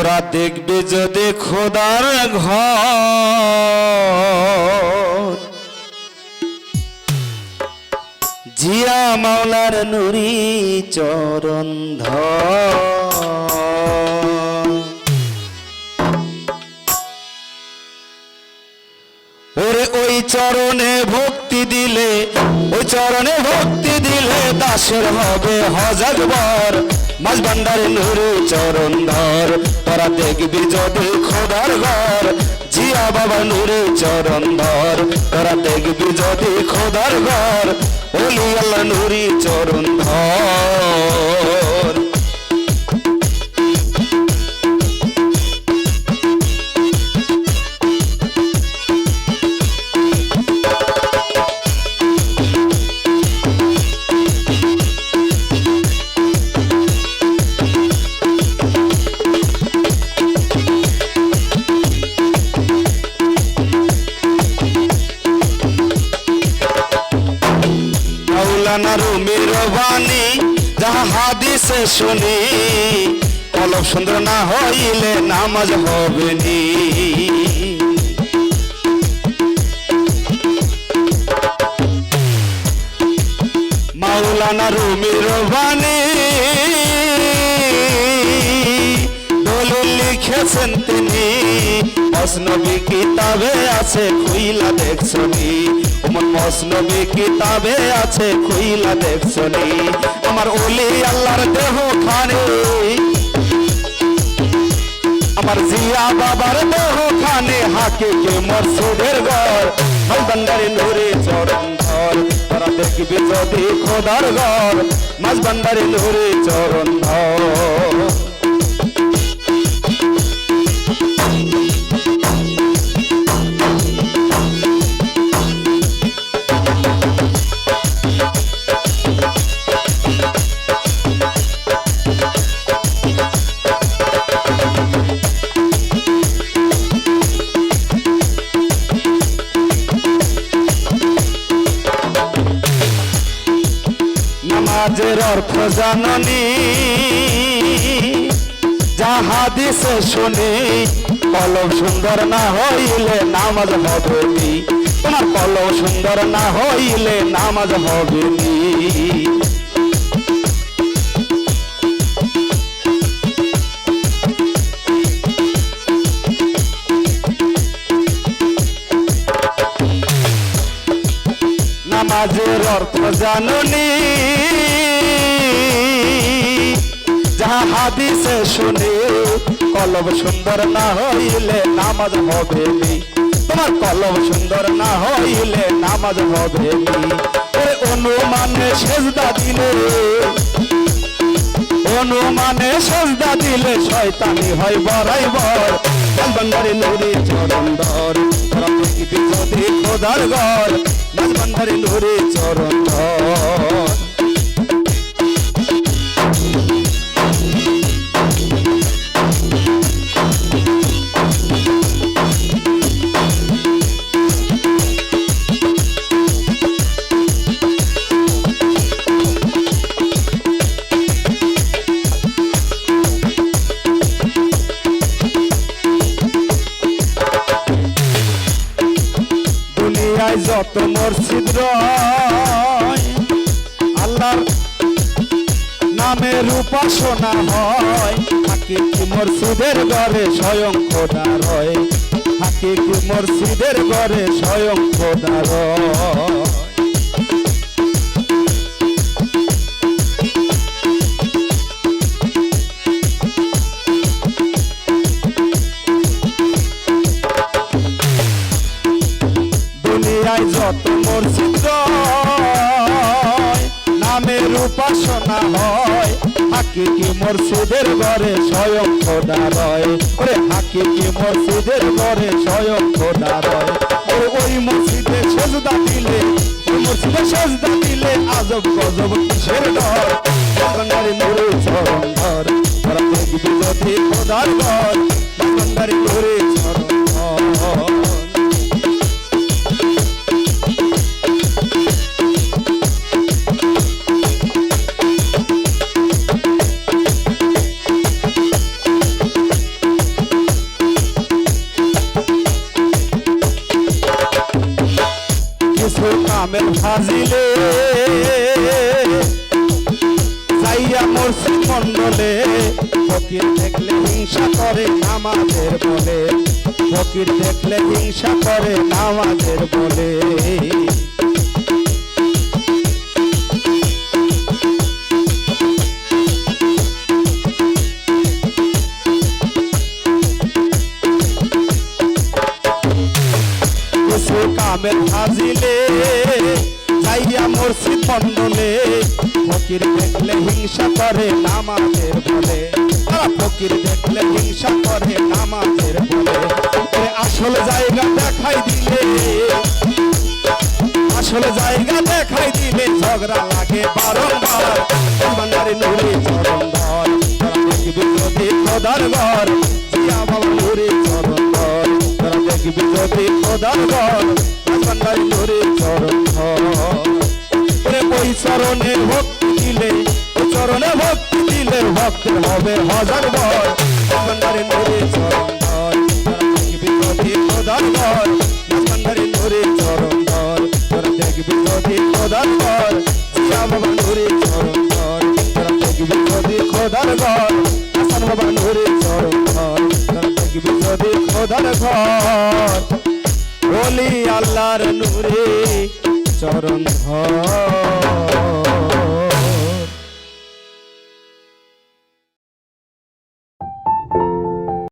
তোরা দেখবি যদি খোদার ঘর জিয়া মাওলার নুরি চরণ ধর ওরে ওই চরণে ভক্তি দিলে ওই চরণে ভক্তি দিলে দাসের হবে হজাকবার মাঝ ভান্ডারে নুরি চরণ ধর তোরা দেখবি যদি খোদার ঘর জিয়া বাবা নুরি চরণ ধর তোরা দেখবি যদি খোদার ঘর ওলি আল্লাহ নুরি চরণ ধর রুমির বাণী যাহা হাদিসে শুনি কলব সুন্দর না হইলে নামাজ হবে নি মাওলানা রুমির বাণী দলিল লিখেছেন তিনি মসনবী কিতাবে আছে খুইলা দেখছনি মসনবী কিতাবে আছে খুইলা দেখছনি আমার ওলি আল্লাহর দেহ খানে আমার জিয়া বাবার দেহ খানে হাকিকে মরসুদের ঘর ভান্ডারে নুরি চরণ ধর তোরা দেখবি যদি খোদার ঘর মাঝ ভান্ডারে নুরি চরণ ধর নামাজের অর্থ জাননি যা হাদিসে শুনি কলব সুন্দর না হইলে নামাজ হবে নি তোমার কলব সুন্দর না হইলে নামাজ হবে নি নামাজের অর্থ জাননি যাহা হাদিসে শুনি কলব সুন্দর না হইলে নামাজ হবে নি তোমার কলব সুন্দর না হইলে নামাজ হবে নি ওরে অনুমানে সেজদা দিলে অনুমানে সেজদা দিলে শয়তানি হয় বরাইবর ভান্ডারে নুরি চরণ ধর তোরা দেখবি যদি খোদার ঘর মাঝ ভান্ডারে নুরি চরণ ধর যত মসজিদ রয় আল্লাহর নামের উপাসনা হয় হাকিকি মসজিদের ঘরে স্বয়ং খোদা রয় হাকিকি মসজিদের ঘরে স্বয়ং খোদা রয় যত মসজিদ নামের উপাসনা হয় হাকিকি মসজিদের ঘরে স্বয়ং খোদা রয় ওরে হাকিকি মসজিদের ঘরে স্বয়ং খোদা রয় ওরে ওই মসজিদে সেজদা দিলে ওই মসজিদে সেজদা দিলে আজব গজব কিসের ডর ভান্ডারে নুরি চরণ ধর তোরা দেখবি যদি খোদার ঘর ভান্ডারে নুরি চরণ ধর কিছু কামেল ফাজিলে যাইয়া মসজিদ মন্ডলে ফকির দেখলে হিংসা করে নামাজের বলে ফকির দেখলে হিংসা করে নামাজের বলে কিছু কামেল ফাজিলে যাইয়া মসজিদ মন্ডলে ফকির দেখলে হিংসা করে নামাজের বলে তারা ফকির দেখলে হিংসা করে নামাজের বলে আসল জায়গা দেখাই দিলে আসল জায়গা দেখাই দিলে ঝগড়া লাগে বারংবার বান্দারে নুরে চরণ ধর তারা দেখবি যদি খোদার ঘর জিয়া বাবা নুরে চরণ ধর তারা দেখবি যদি খোদার ঘর বান্দারে নুরে চরণ ধর ওই চরণে ভক্তি দিলে ওই চরণে ভক্তি দিলে ভক্তের হবে হাজার বর বান্দারে নুরে চরণ ধর তারা দেখবি যদি খোদার ঘর বান্দারে নুরে চরণ ধর তারা দেখবি যদি খোদার ঘর জিয়া বাবা নুরে চরণ ধর তারা দেখবি যদি খোদার ঘর হাসান বাবা নুরে চরণ ধর তারা দেখবি যদি খোদার ঘর ওলি আল্লাহর নূরে চরণ ধর